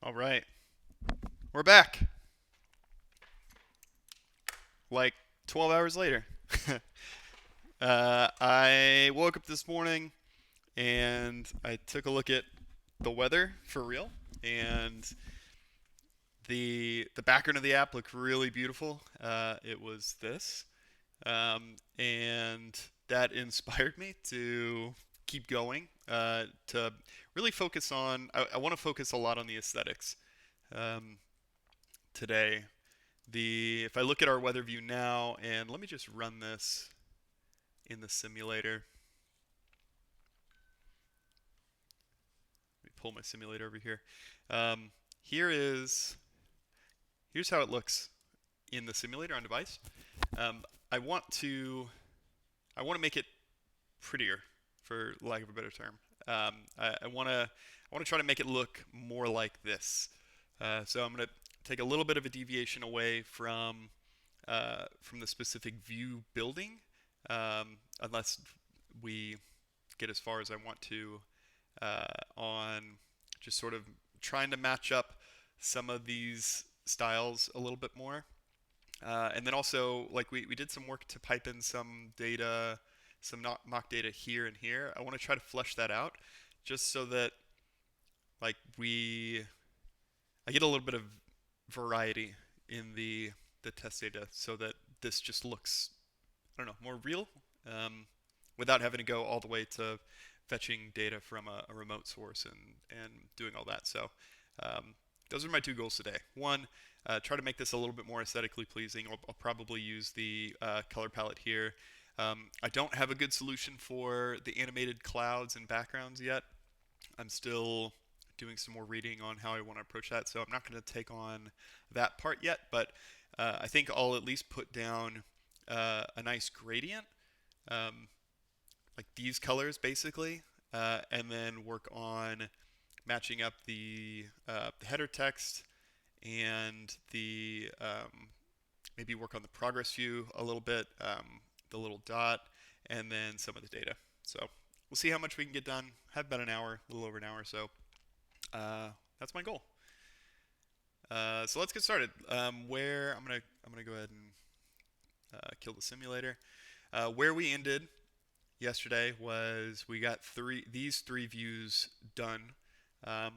All right, we're back. Like 12 hours later. I woke up this morning and I took a look at the weather for real, and the background of the app looked really beautiful. It was this, and that inspired me to keep going. To really focus on, I want to focus a lot on the aesthetics um, today. If I look at our weather view now, and let me just run this in the simulator. Let me pull my simulator over here. Um, here is here's how it looks in the simulator on device. Um, I want to I want to make it prettier, for lack of a better term. I want to try to make it look more like this. So I'm going to take a little bit of a deviation away from the specific view building, unless we get as far as I want to on just sort of trying to match up some of these styles a little bit more. And then also, like we did some work to pipe in some data, some mock data here and here. I want to try to flesh that out just so that like I get a little bit of variety in the test data so that this just looks, I don't know, more real, um, without having to go all the way to fetching data from a remote source and doing all that. So um, those are my two goals today. One, try to make this a little bit more aesthetically pleasing. I'll probably use the color palette here. I don't have a good solution for the animated clouds and backgrounds yet. I'm still doing some more reading on how I want to approach that, so I'm not going to take on that part yet, but I think I'll at least put down a nice gradient, um, like these colors basically, and then work on matching up the header text and maybe work on the progress view a little bit, the little dot, and then some of the data. So we'll see how much we can get done. Have about an hour, a little over an hour, so that's my goal. So let's get started. I'm gonna go ahead and kill the simulator. Where we ended yesterday was we got these three views done, um,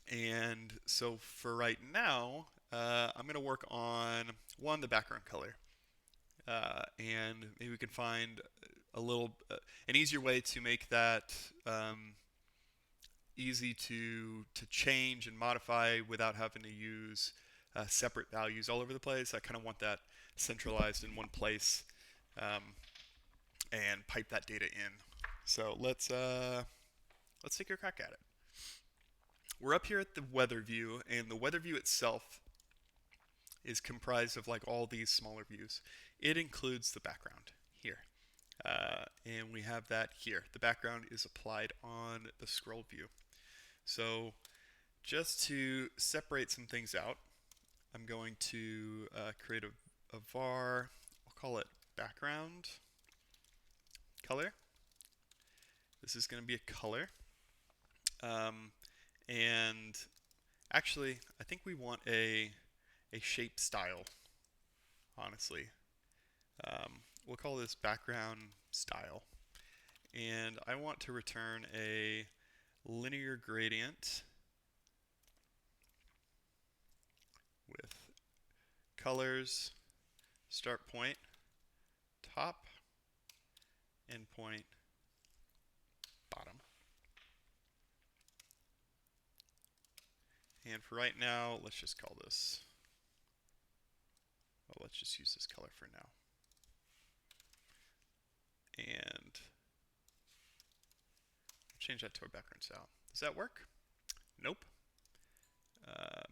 and so for right now, I'm gonna work on one, the background color, and maybe we can find a little an easier way to make that easy to change and modify without having to use separate values all over the place. I kind of want that centralized in one place, um, and pipe that data in. So let's take a crack at it. We're up here at the weather view, and the weather view itself is comprised of like all these smaller views. It includes the background here. And we have that here. The background is applied on the scroll view. So just to separate some things out, I'm going to create a var. I'll call it background color. This is going to be a color. And actually, I think we want a shape style, honestly. We'll call this background style. And I want to return a linear gradient with colors, start point, top, end point, bottom. And for right now, let's just call this, well, let's just use this color for now. And change that to our background style. Does that work? Nope.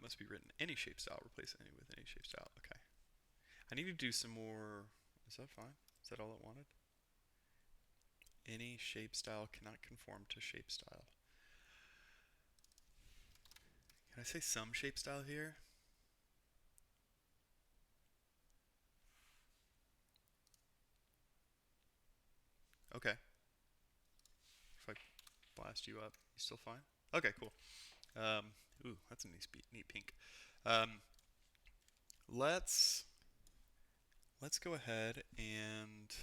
Must be written any shape style, replace any with any shape style. Okay. I need to do some more. Is that fine? Is that all it wanted? Any shape style cannot conform to shape style. Can I say some shape style here? Okay. If I blast you up, you still fine? Okay, cool. Ooh, that's a neat pink. Um, let's let's go ahead and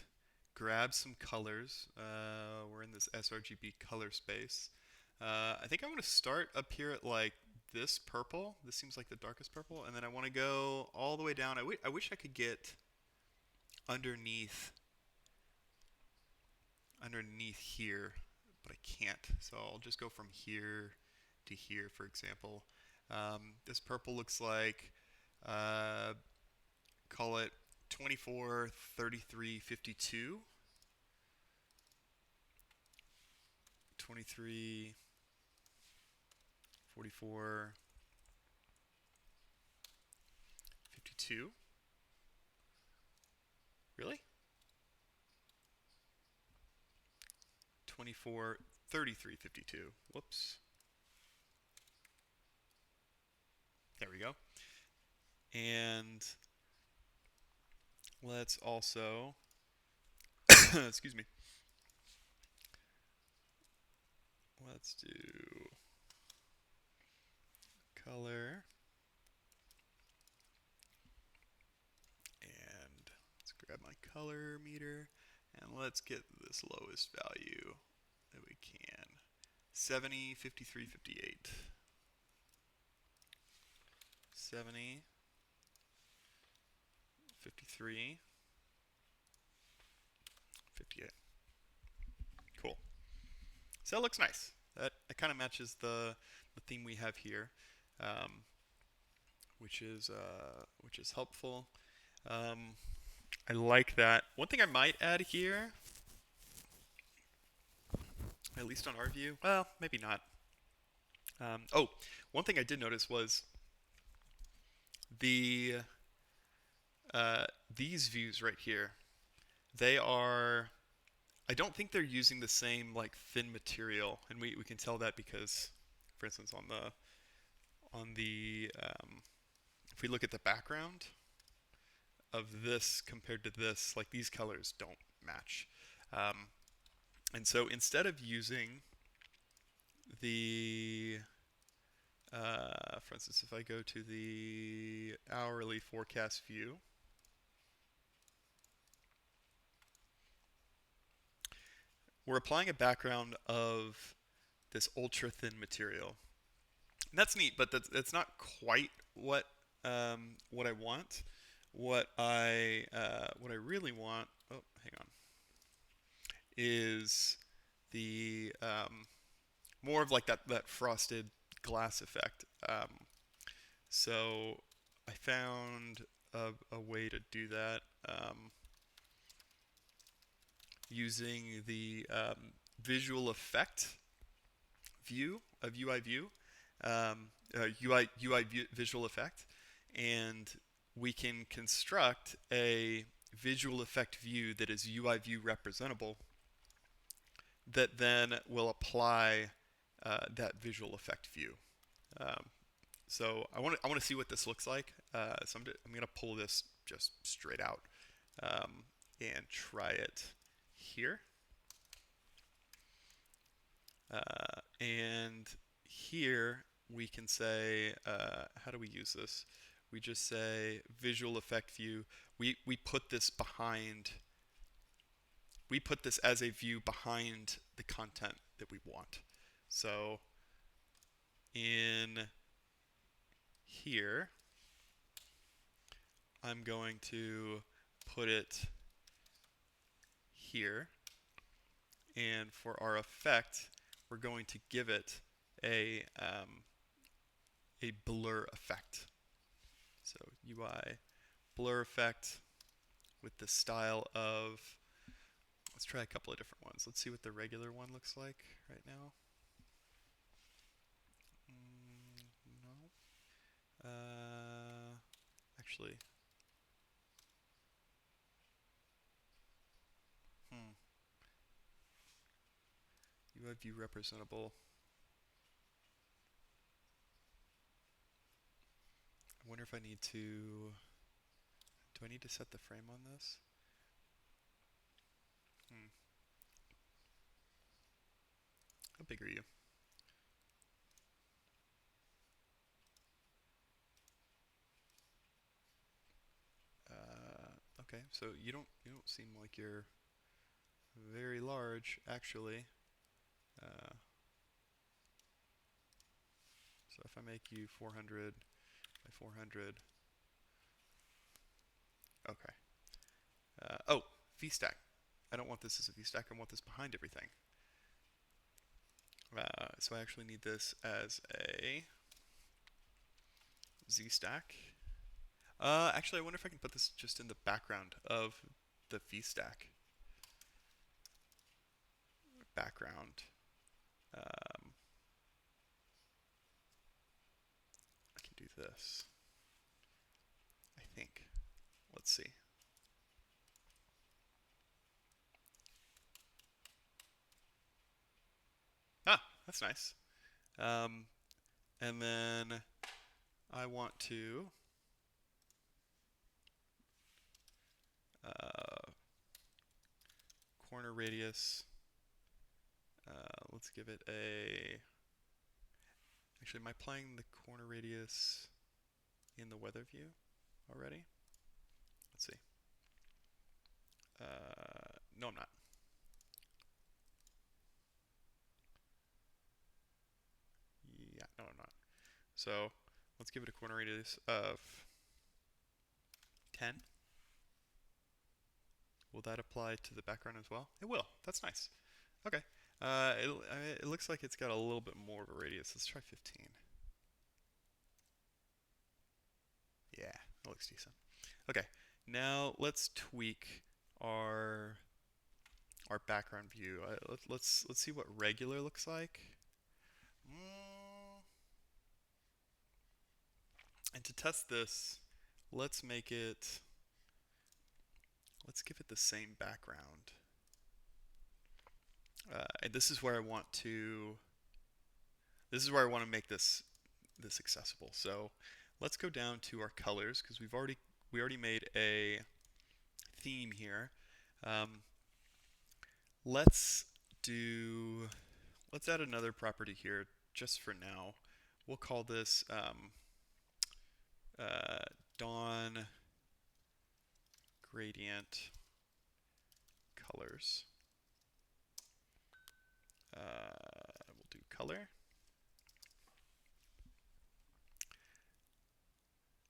grab some colors. We're in this sRGB color space. I think I'm going to start up here at like this purple. This seems like the darkest purple. And then I want to go all the way down. I wish I could get underneath underneath here, but I can't. So I'll just go from here to here, for example. This purple looks like, uh, call it 24, 33, 52. 23, 44, 52. Really? 24, 33, 52. Whoops. There we go. And let's also, excuse me, let's do color. And let's grab my color meter. And let's get this lowest value that we can. 70, 53, 58. 70, 53, 58. Cool. So that looks nice. That kind of matches the theme we have here, um, which is helpful. Um, I like that. One thing I might add here, at least on our view, well, maybe not. Oh, one thing I did notice was the these views right here. They are. I don't think they're using the same like thin material, and we can tell that because, for instance, on the if we look at the background of this compared to this, like these colors don't match. Um, and so instead of using the, for instance, if I go to the hourly forecast view, we're applying a background of this ultra thin material. And that's neat, but that's not quite what I want. What I really want. Oh, hang on. Is the more of like that frosted glass effect. So I found a way to do that using the visual effect view of UI view, UI visual effect, and we can construct a visual effect view that is UI view representable that then will apply that visual effect view. Um, so I want to see what this looks like. So I'm going to pull this just straight out and try it here. And here we can say, how do we use this? We just say visual effect view. We put this behind, we put this as a view behind the content that we want. So in here, I'm going to put it here. And for our effect, we're going to give it a blur effect. So UI blur effect with the style of, let's try a couple of different ones. Let's see what the regular one looks like right now. No. Actually. UI view representable. I wonder if I need to, do I need to set the frame on this? How big are you? Okay, so you don't seem like you're very large actually. Uh, so if I make you 400 by 400, okay. Oh, VStack. I don't want this as a VStack. I want this behind everything. So I actually need this as a ZStack. Actually, I wonder if I can put this just in the background of the VStack. Background. I can do this. I think. Let's see. Ah, that's nice. Um, and then I want to uh, corner radius. Let's give it a. Actually, am I playing the corner radius in the weather view already? Let's see. No, I'm not. Yeah, no, I'm not. So let's give it a corner radius of 10. Will that apply to the background as well? It will. That's nice. Okay. It looks like it's got a little bit more of a radius. Let's try 15. Yeah, that looks decent. Okay, now let's tweak our our background view. Let's see what regular looks like. Mm, and to test this, let's make it. Let's give it the same background. And this is where I want to. This is where I want to make this accessible. So let's go down to our colors because we already made a theme here. Um, let's do let's add another property here just for now. We'll call this dawn gradient colors. We'll do color.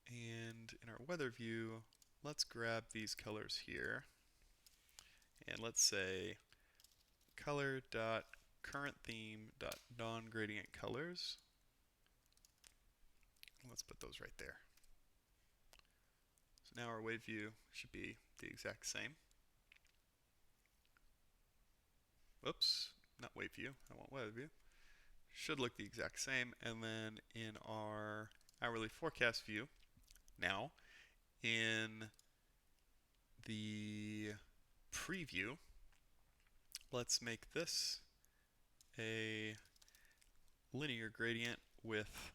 And in our weather view, let's grab these colors here. And let's say color dot current theme dot dawn gradient colors. Let's put those right there. So now our wave view should be the exact same. Whoops, not wave view, I want weather view. Should look the exact same. And then in our hourly forecast view, now in the preview, let's make this a linear gradient with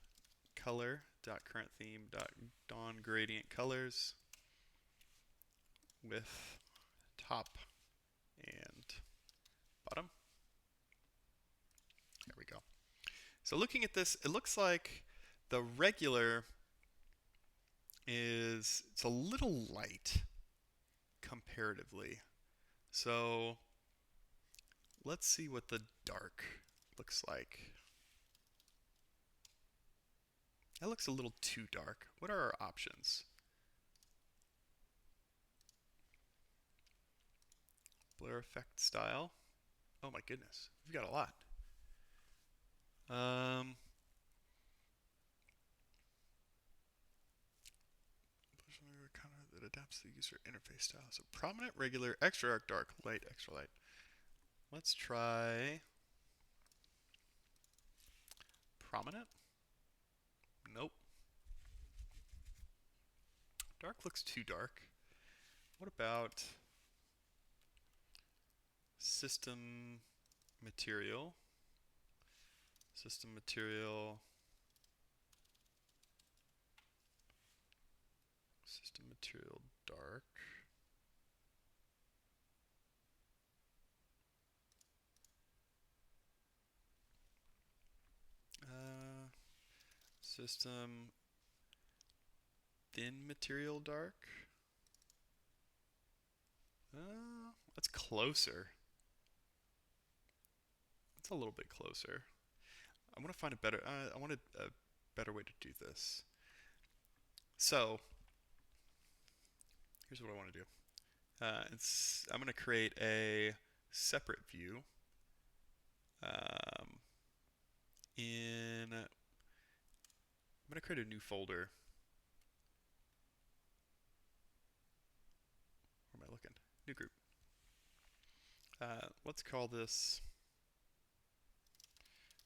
color.currentTheme.dawn gradient colors with top and bottom. There we go. So looking at this, it looks like the regular it's a little light comparatively. So let's see what the dark looks like. That looks a little too dark. What are our options? Blur effect style. Oh my goodness, we've got a lot. That adapts to the user interface style. So prominent, regular, extra dark, light, extra light. Let's try prominent. Nope. Dark looks too dark. What about system material? System material. System material dark. System thin material dark. That's closer. That's a little bit closer. I want to find a better. I want a better way to do this. So here's what I want to do. I'm going to create a separate view. Um, I'm going to create a new folder. Where am I looking? New group. Let's call this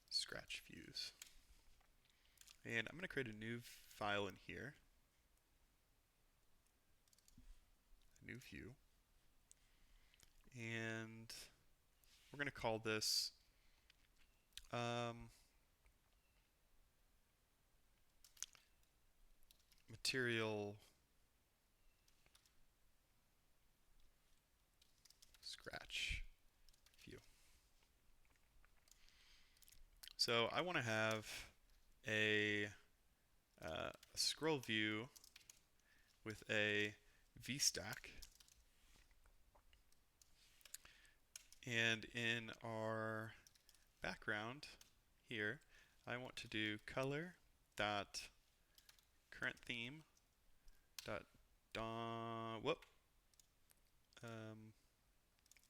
Scratch Views. And I'm going to create a new file in here. A new view. And we're going to call this material scratch view. So I want to have a scroll view with a VStack, and in our background here, I want to do color dot current theme dot whoop.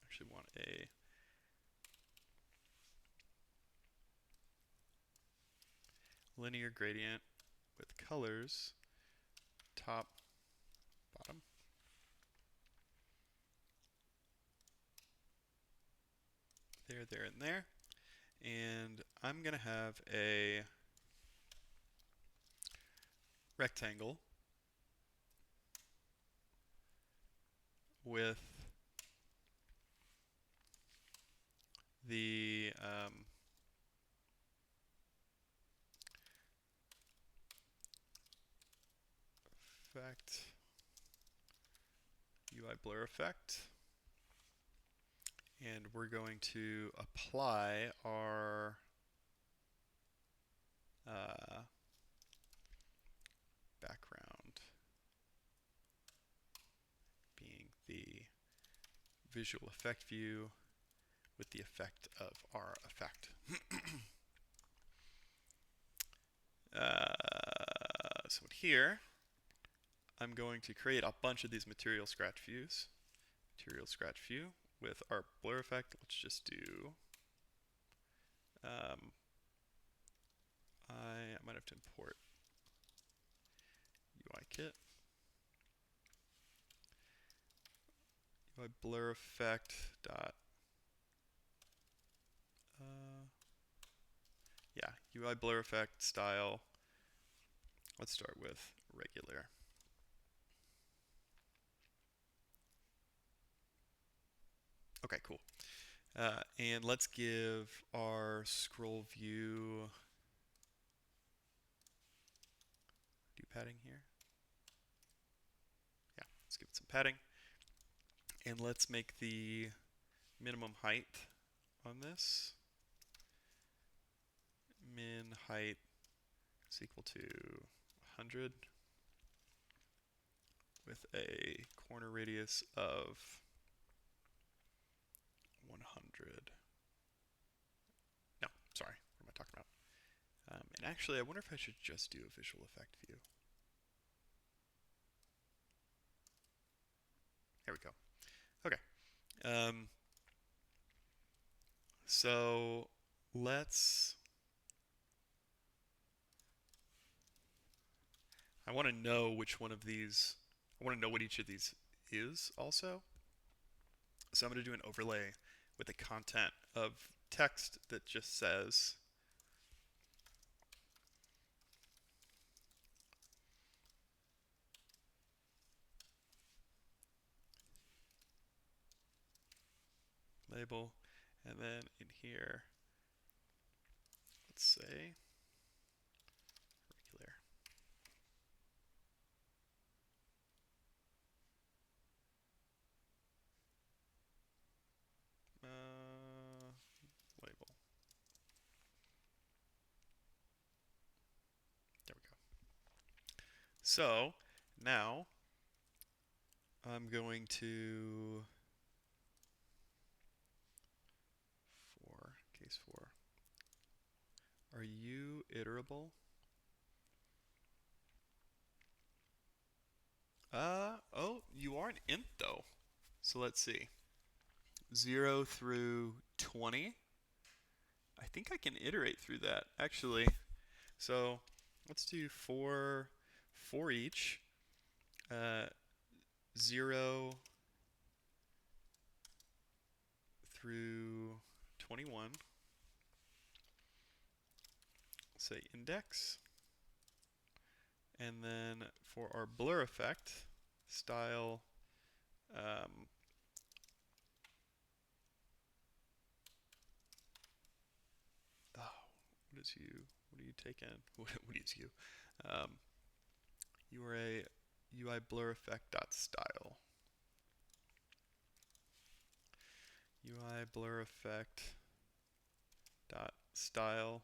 Actually want a linear gradient with colors top, bottom. There, and there. And I'm going to have a rectangle with the effect, UI blur effect. And we're going to apply our background being the visual effect view with the effect of our effect. So here, I'm going to create a bunch of these material scratch views. Material scratch view with our blur effect. Let's just do. I might have to import UI kit. UI blur effect dot. Yeah, UI blur effect style. Let's start with regular. Okay, cool. And let's give our scroll view. Do padding here? Yeah, let's give it some padding. And let's make the minimum height on this. Min height is equal to 100 with a corner radius of 100. No, sorry, what am I talking about? And actually, I wonder if I should just do a visual effect view. There we go. Okay. So let's. I want to know which one of these. I want to know what each of these is also. So I'm going to do an overlay with the content of text that just says label, and then in here, let's say regular. Label. There we go. So now I'm going to iterable. Oh, you are an int though. So let's see. 0 through 20. I think I can iterate through that actually. So let's do four for each. 0 through 21. Say index. And then for our blur effect, style what is you? What are you taking? What is you? Um, you are a UI blur effect dot style. UI blur effect dot style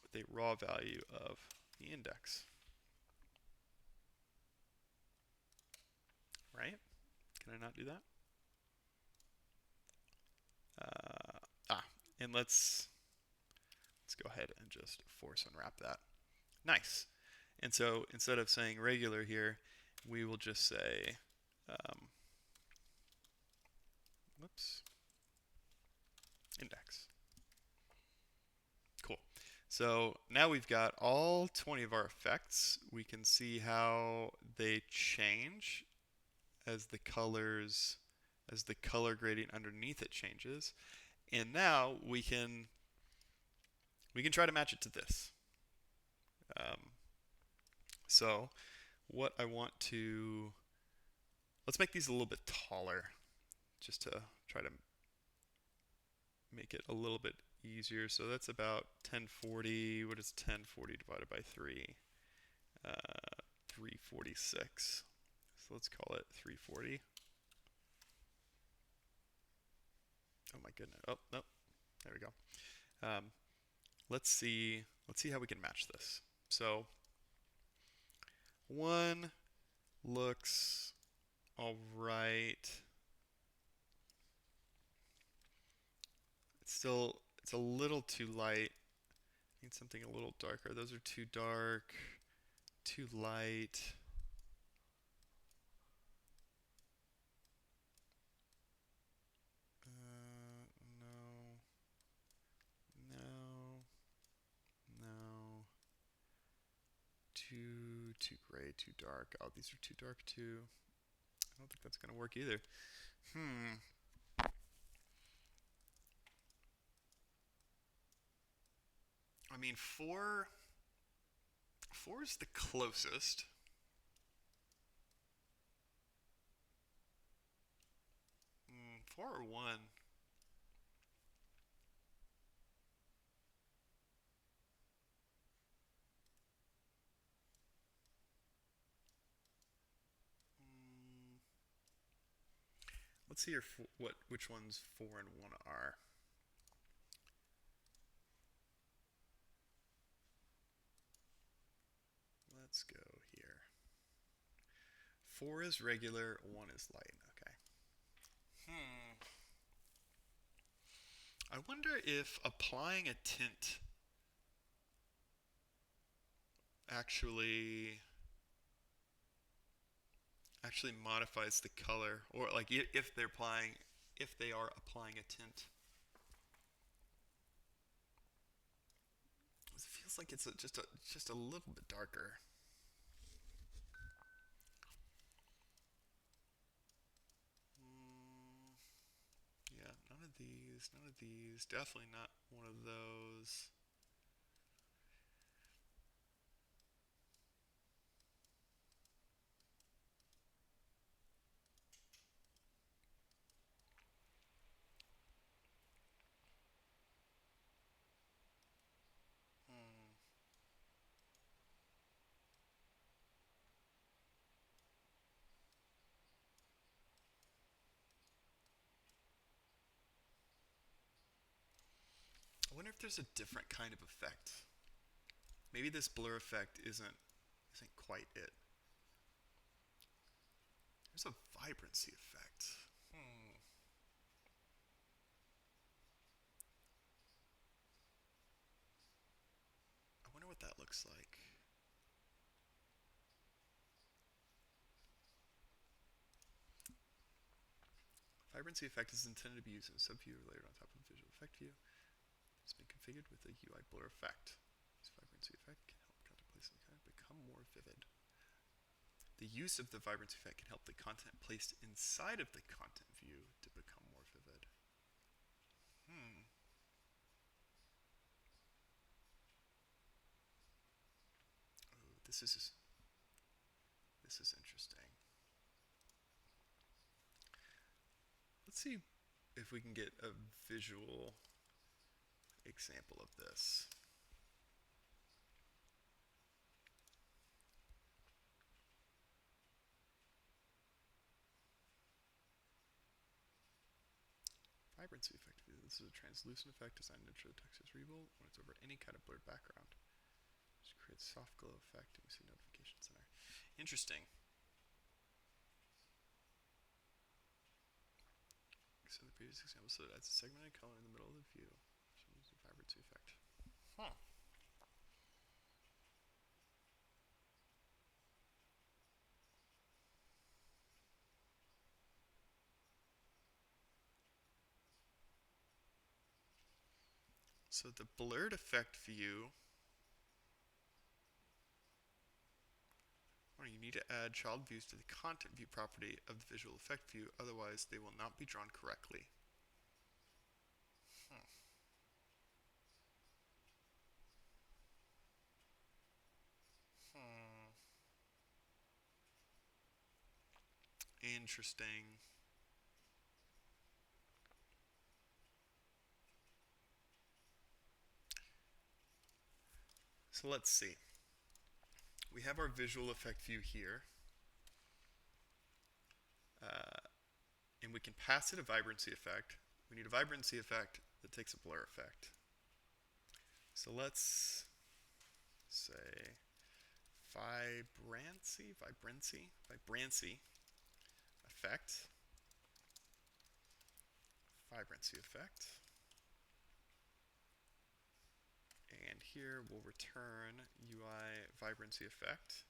with a raw value of the index. Right? Can I not do that? And let's go ahead and just force unwrap that. Nice. And so instead of saying regular here, we will just say, whoops, index. Cool. So now we've got all 20 of our effects. We can see how they change as the color gradient underneath it changes. And now we can try to match it to this. So what I want to, let's make these a little bit taller just to try to make it a little bit easier. So that's about 1040. What is 1040 divided by 3? 346. So let's call it 340. Oh my goodness. Oh, no. There we go. Let's see how we can match this. So one looks all right. It's a little too light. I need something a little darker. Those are too dark, too light. No. Too gray, too dark. Oh, these are too dark too. I don't think that's gonna work either. I mean, four is the closest. 4 or 1? Let's see here which ones 4 and 1 are. Let's go here. 4 is regular, 1 is light. Okay. I wonder if applying a tint actually modifies the color, or like if they are applying a tint. It feels like it's just a little bit darker. Yeah, none of these. Definitely not one of those. I wonder if there's a different kind of effect. Maybe this blur effect isn't quite it. There's a vibrancy effect. looks like. Vibrancy effect is intended to be used in a subview or layered on top of the visual effect view. It's been configured with a UI blur effect. This vibrancy effect can help content placed in the content become more vivid. The use of the vibrancy effect can help the content placed inside of the content view to become more vivid. Oh, this is interesting. Let's see if we can get a visual example of this. Vibrancy effect. This is a translucent effect designed to ensure the text is readable when it's over any kind of blurred background. Just creates a soft glow effect and you see notification center. Interesting. So the previous example, so it adds a segmented color in the middle of the view. So use the vibrancy effect. Huh. So the blurred effect view, you need to add child views to the content view property of the visual effect view, otherwise they will not be drawn correctly. Interesting. So let's see. We have our visual effect view here. And we can pass it a vibrancy effect. We need a vibrancy effect that takes a blur effect. So let's say vibrancy effect. Vibrancy effect. And here we'll return UI vibrancy effect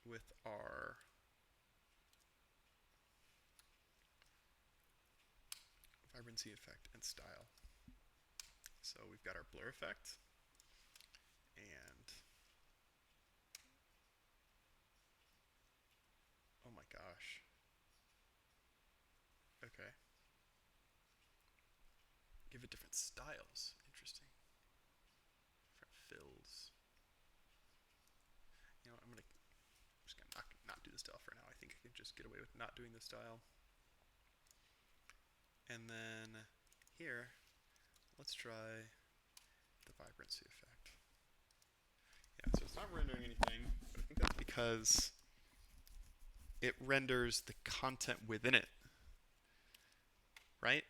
with our vibrancy effect and style. So we've got our blur effect and oh my gosh. Okay. Give it different styles. Interesting. Different fills. You know, I'm just gonna not do the style for now. I think I can just get away with not doing the style. And then here, let's try the vibrancy effect. Yeah, so it's not rendering anything, but I think that's because it renders the content within it, right?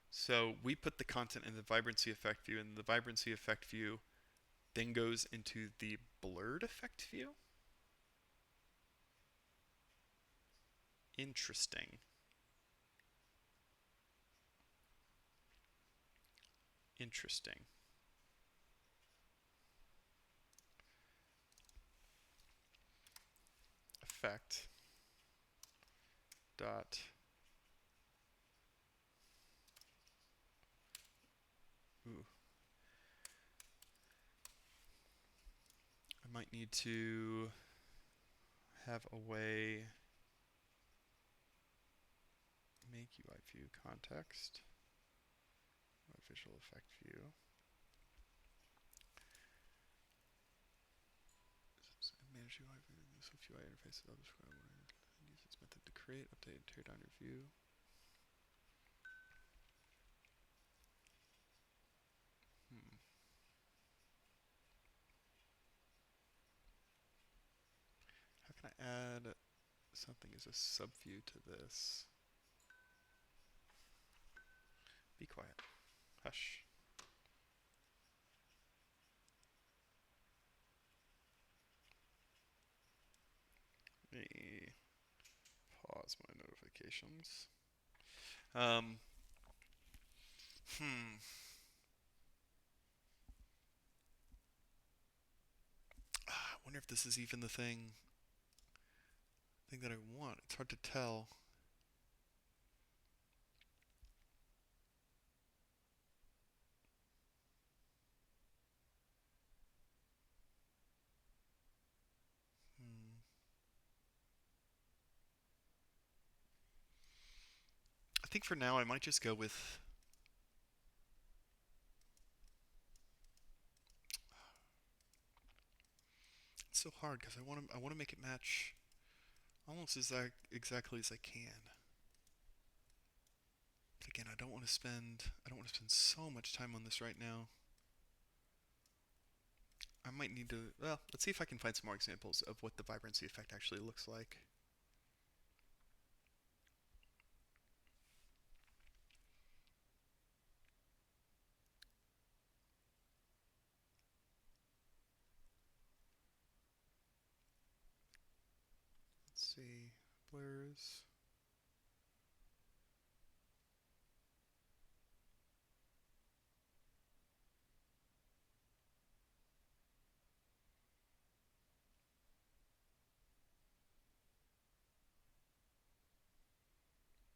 So we put the content in the vibrancy effect view, and the vibrancy effect view then goes into the blurred effect view. Interesting. Interesting. Effect dot I might need to have a way make UI view context, UI visual effect view. Manage UI view, the SwiftUI interface of the square and use its method to create, update, and tear down your view. How can I add something as a subview to this? Be quiet. Hush. pause my notifications. Um, hmm. I wonder if this is even the thing that I want. It's hard to tell. Hmm. I think for now I might just go with. It's so hard because I want to make it match almost exactly as I can. But again, I don't want to spend so much time on this right now. I might need to. Well, let's see if I can find some more examples of what the vibrancy effect actually looks like. Let's see. Blurs.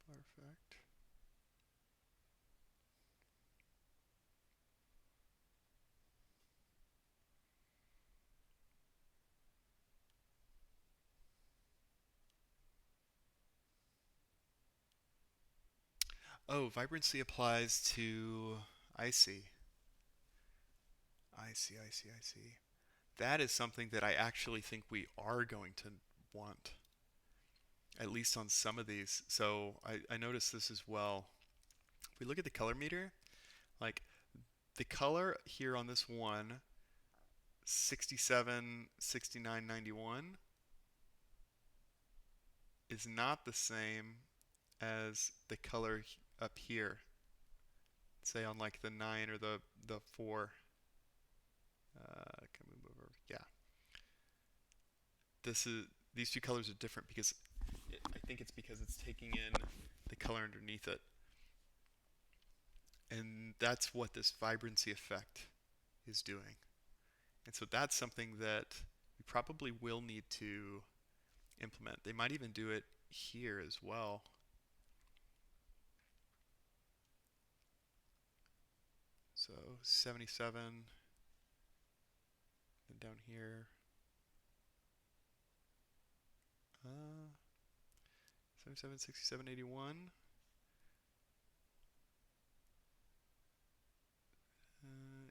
Perfect. Oh, vibrancy applies to. I see. I see, I see, I see. That is something that I actually think we are going to want, at least on some of these. So I noticed this as well. If we look at the color meter, like the color here on this one, 67, 69, 91, is not the same as the color up here, say on like the 9 or the 4. Can we move over? Yeah. This is these two colors are different because I think it's because it's taking in the color underneath it. And that's what this vibrancy effect is doing. And so that's something that we probably will need to implement. They might even do it here as well. So 77, then down here, 77, 67, 81.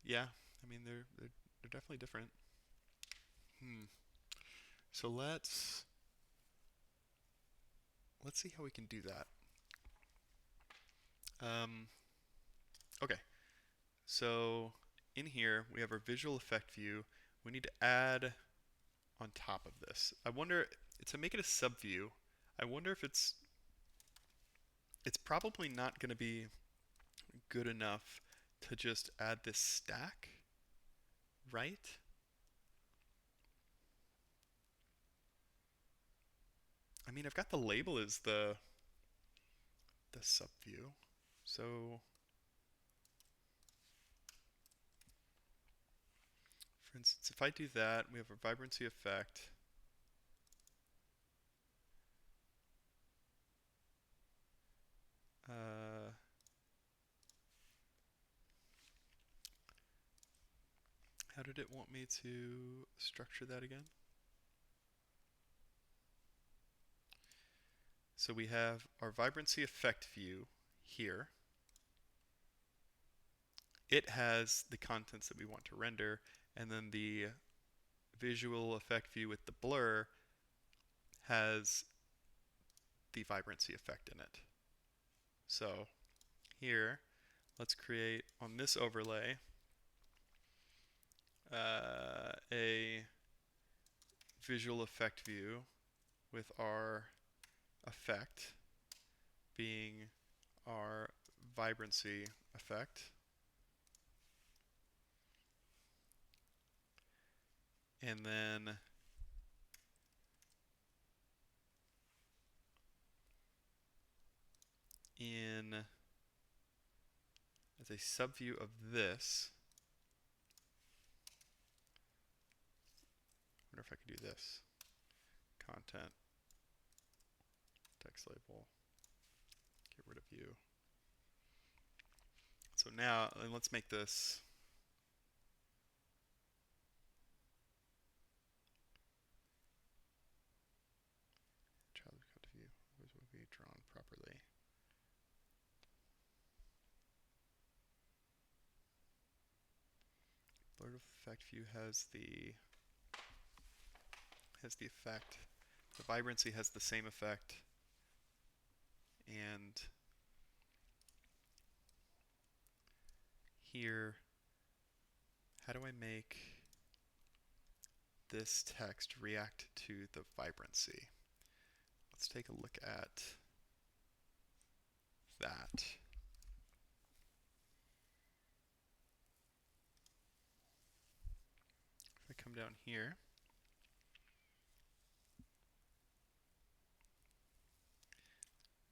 Yeah, I mean they're definitely different. Hmm. So let's see how we can do that. Um, okay, so in here we have our visual effect view. We need to add on top of this. I wonder to make it a subview. I wonder if it's probably not going to be good enough to just add this stack, right? I mean, I've got the label as the subview. So, for instance, if I do that, we have a vibrancy effect. Uh, how did it want me to structure that again? So we have our vibrancy effect view here. It has the contents that we want to render, and then the visual effect view with the blur has the vibrancy effect in it. So here, let's create on this overlay a visual effect view with our effect being our vibrancy effect. And then in as a subview of this. I wonder if I could do this. Content, text label, get rid of view. So now, let's make this child cut view. Always will be drawn properly. Blurred effect view has the effect. The vibrancy has the same effect, and here, how do I make this text react to the vibrancy? Let's take a look at that. If I come down here,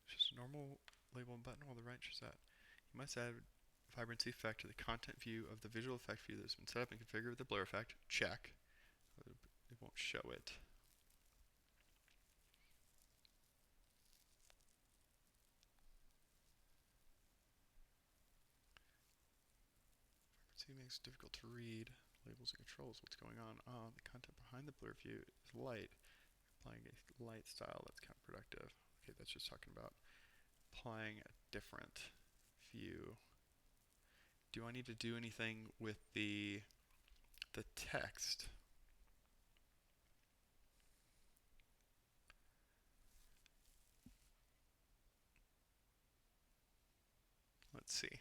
just a normal label and button, while the right shows that. You must add vibrancy effect to the content view of the visual effect view that has been set up and configured with the blur effect. Check. It won't show it. Vibrancy makes it difficult to read. Labels and controls. What's going on? The content behind the blur view is light. Applying a light style that's counterproductive. Okay, that's just talking about applying a different view. Do I need to do anything with the text? Let's see.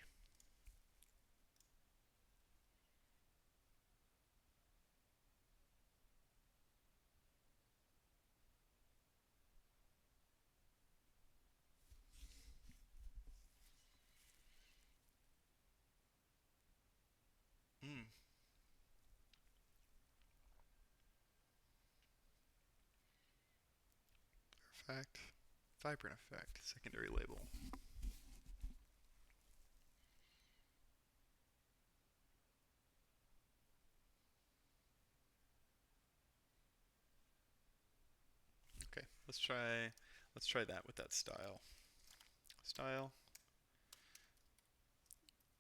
Effect, vibrant effect, secondary label. Okay, let's try that with that style. Style,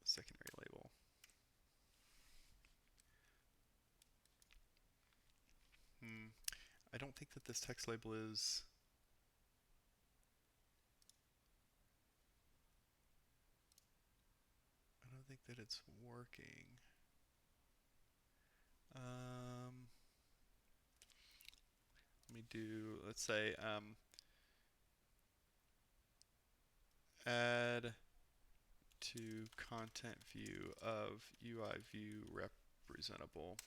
secondary label. I don't think that this text label is I don't think that it's working. Let me do, let's say, add to content view of UI view representable.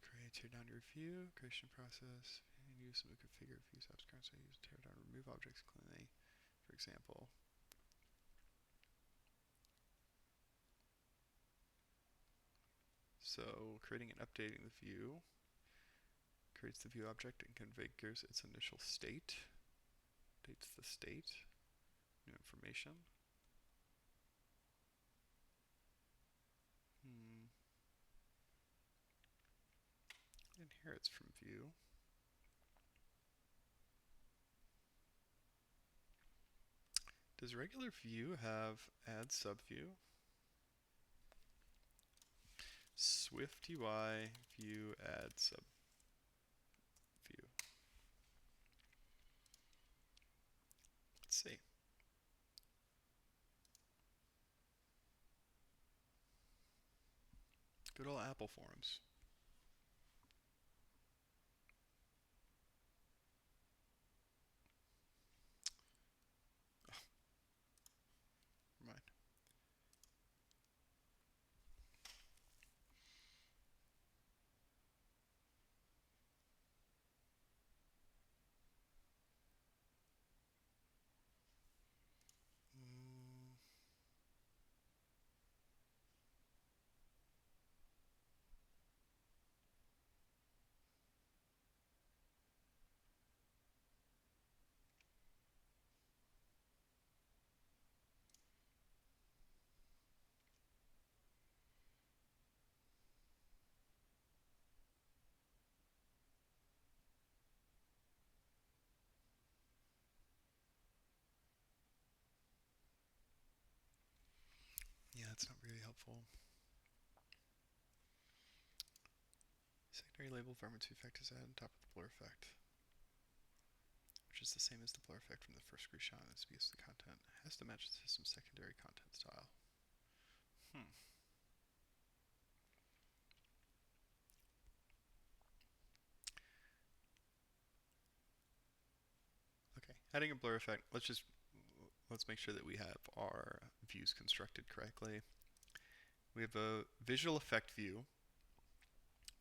Create, tear down your view, creation process, and use some configure view subscripts. I use tear down, remove objects cleanly, for example. So creating and updating the view creates the view object and configures its initial state. Updates the state, new information. Inherits from view. Does regular view have add subview? SwiftUI view add subview. Let's see. Good old Apple forums. Oh, never mind. helpful. Secondary label vibrancy effect is added on top of the blur effect, which is the same as the blur effect from the first screenshot. This because the content has to match the system's secondary content style. Okay, adding a blur effect. Let's make sure that we have our views constructed correctly. We have a visual effect view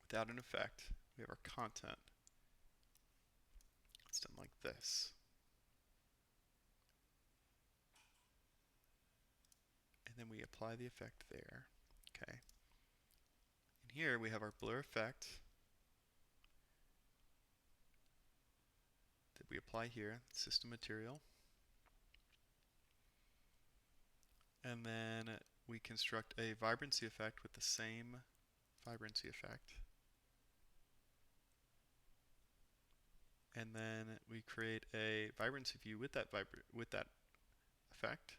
without an effect. We have our content. It's done like this. And then we apply the effect there. Okay. And here we have our blur effect that we apply here, system material. And then we construct a vibrancy effect with the same vibrancy effect. And then we create a vibrancy view with that effect.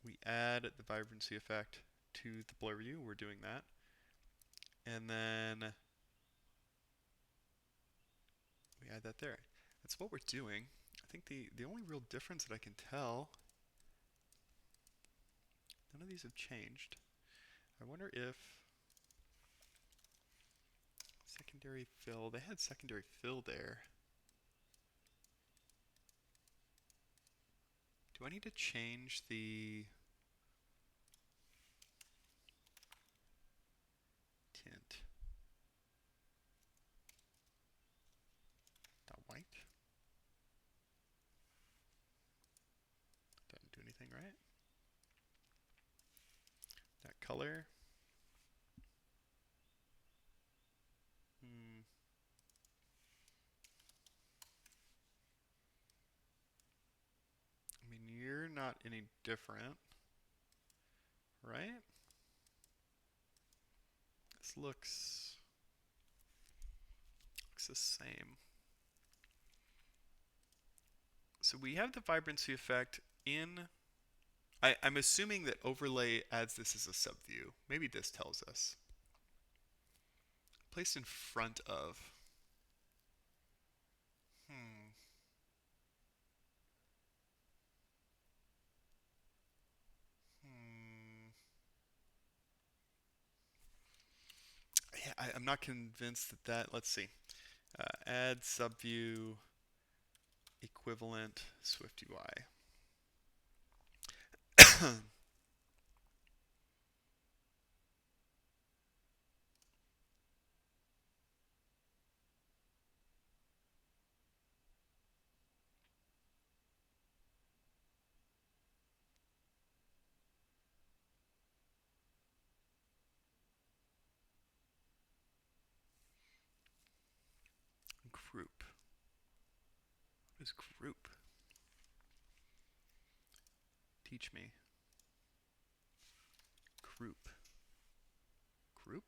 We add the vibrancy effect to the blur view. We're doing that. And then we add that there. That's what we're doing. I think the only real difference that I can tell, none of these have changed. I wonder if secondary fill, they had secondary fill there. Do I need to change the tint? Not white. Doesn't do anything, right? That color. I mean, you're not any different, right? This looks the same. So we have the vibrancy effect in. I'm assuming that overlay adds this as a subview. Maybe this tells us. Placed in front of. Yeah, I'm not convinced that. Let's see. Add subview equivalent SwiftUI. Group. What is group? Teach me. Group. Group?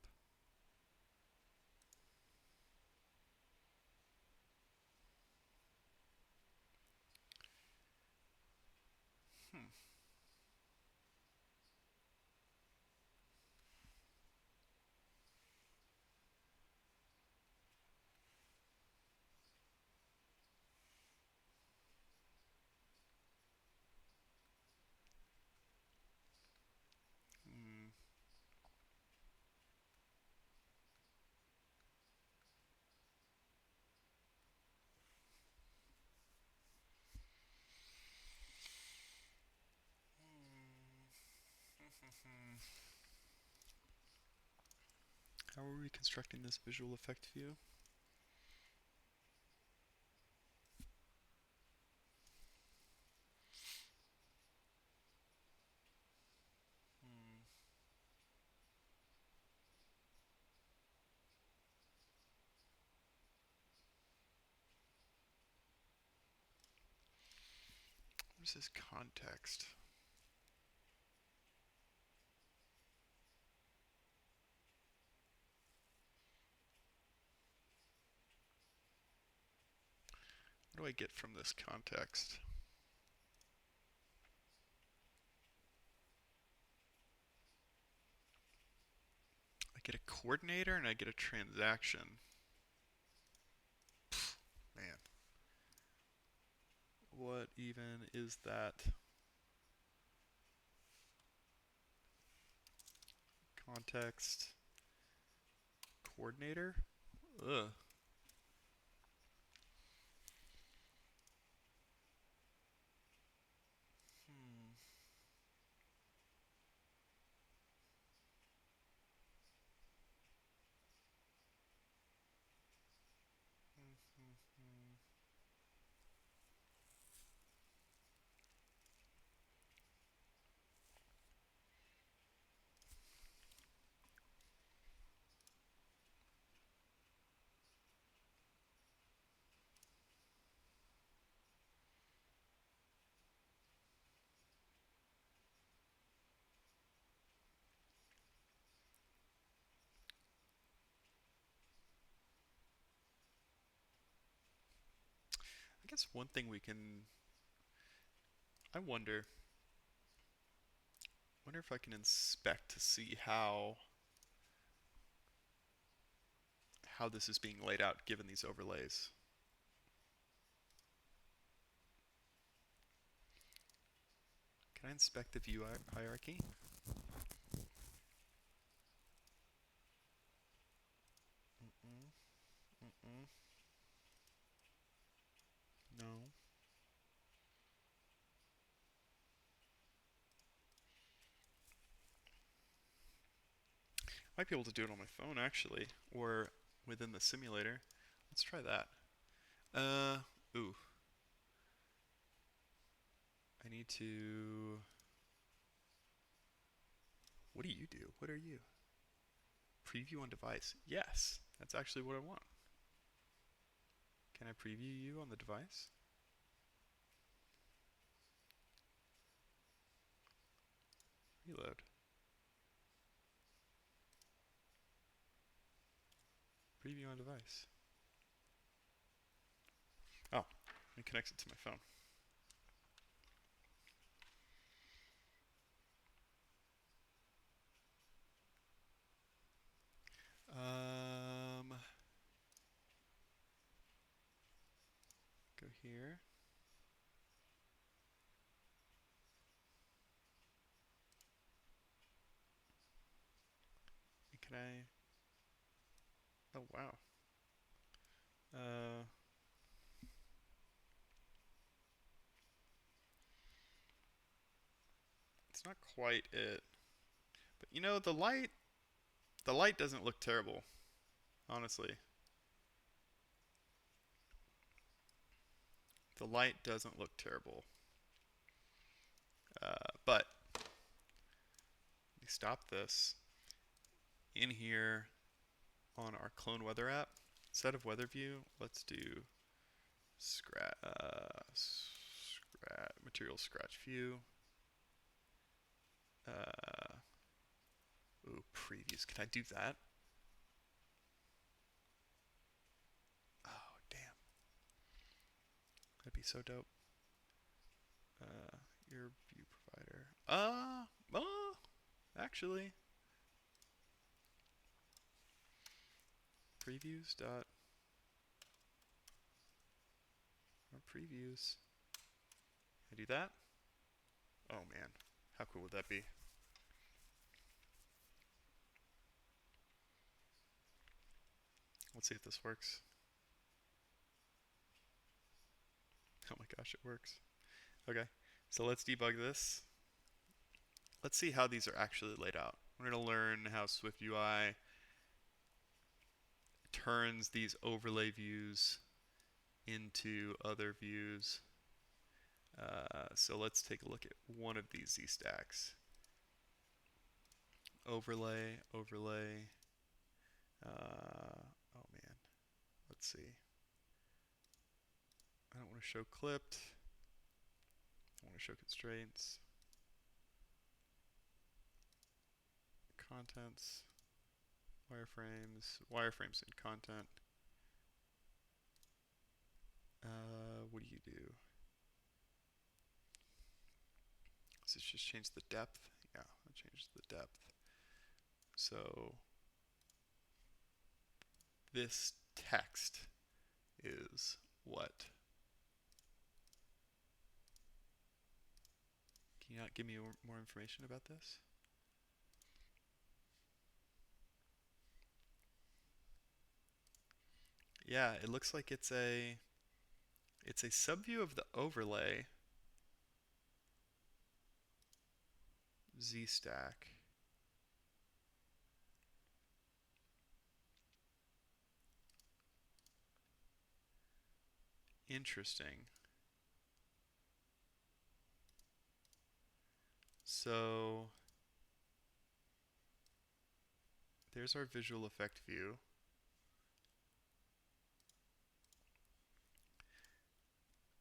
How are we constructing this visual effect view? What is this context? What do I get from this context? get a coordinator and I get a transaction. Man, what even is that? Context coordinator? Ugh. Hmm. I guess one thing we can. I wonder if I can inspect to see how this is being laid out given these overlays. Can I inspect the view hierarchy? Mm-mm, mm-mm. No. Might be able to do it on my phone actually, or within the simulator. Let's try that. Uh, ooh. I need to. What do you do? What are you? Preview on device. Yes, that's actually what I want. Can I preview you on the device? Reload. Preview on device. Oh, it connects it to my phone. Go here. Can I? Oh wow. Uh, it's not quite it. But you know, the light doesn't look terrible, honestly. The light doesn't look terrible. But let me stop this. In here on our clone weather app, instead of weather view, let's do material scratch view. Uh, ooh, previews. Can I do that? Oh, damn. That'd be so dope. Your view provider. Actually, previews dot previews. Can I do that? Oh man, how cool would that be? Let's see if this works. Oh my gosh, it works. Okay, so let's debug this. Let's see how these are actually laid out. We're going to learn how SwiftUI turns these overlay views into other views. So let's take a look at one of these Z stacks. Overlay, overlay. Oh man, let's see. I don't want to show clipped. I want to show constraints. Contents. Wireframes. Wireframes and content. What do you do? Does this just change the depth? Yeah, it changes the depth. So this text is what? Can you not give me more information about this? Yeah, it looks like it's a subview of the overlay Z stack. Interesting. So there's our visual effect view.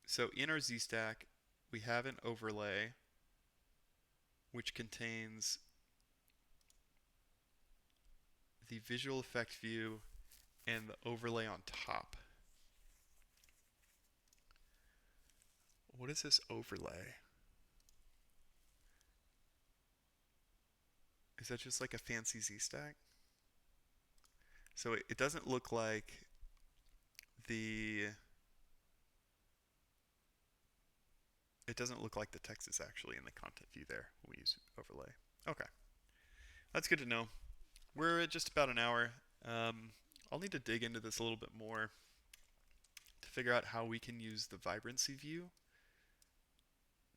So in our Z stack, we have an overlay which contains the visual effect view and the overlay on top. What is this overlay? Is that just like a fancy Z stack? So it doesn't look like the it doesn't look like the text is actually in the content view there when we use overlay. Okay, that's good to know. We're at just about an hour. I'll need to dig into this a little bit more to figure out how we can use the vibrancy view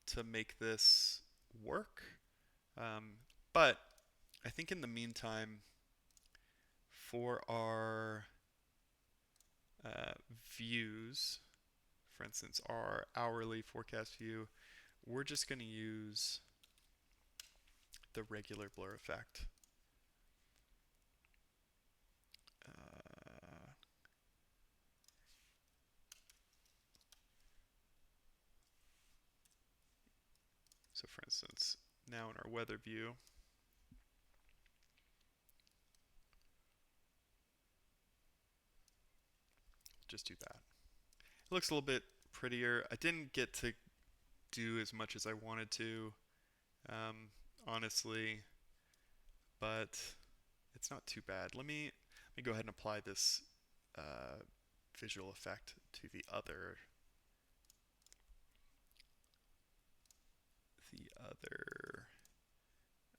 to make this work. But I think in the meantime, for our views, for instance, our hourly forecast view, we're just going to use the regular blur effect. So for instance, now in our weather view, just do that. It looks a little bit prettier. I didn't get to do as much as I wanted to, honestly, but it's not too bad. Let me go ahead and apply this uh, visual effect to the other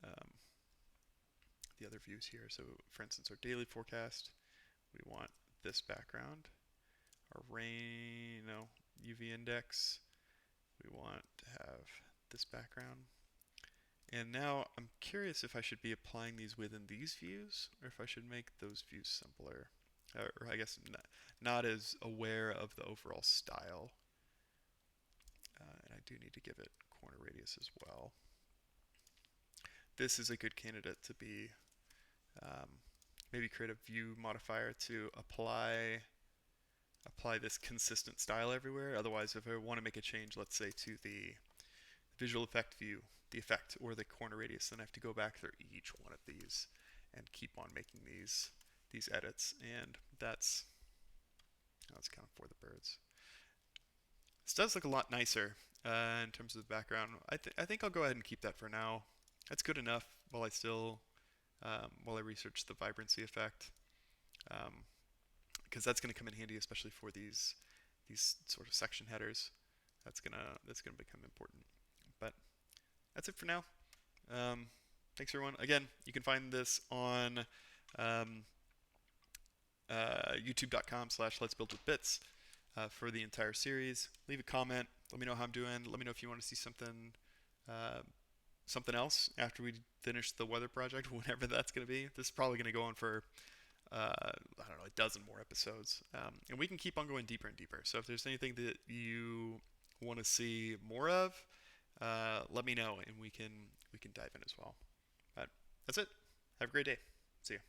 um, the other views here. So for instance, our daily forecast, we want this background. Our rain, no, UV index, we want to have this background. And now I'm curious if I should be applying these within these views or if I should make those views simpler. Or I guess not as aware of the overall style. And I do need to give it corner radius as well. This is a good candidate to be maybe create a view modifier to apply this consistent style everywhere. Otherwise, if I want to make a change, let's say to the visual effect view, the effect or the corner radius, then I have to go back through each one of these and keep on making these edits, and that's kind of for the birds. This does look a lot nicer in terms of the background. I think I'll go ahead and keep that for now. That's good enough while I research the vibrancy effect, because that's going to come in handy, especially for these sort of section headers. That's gonna become important. But that's it for now. Thanks everyone. Again, you can find this on um, youtube.com/Let's Build with Bits for the entire series. Leave a comment. Let me know how I'm doing. Let me know if you want to see uh, something else after we finish the weather project, whenever that's going to be. This is probably going to go on for I don't know, a dozen more episodes, and we can keep on going deeper and deeper. So if there's anything that you want to see more of, let me know, and we can dive in as well. But that's it. Have a great day. See you.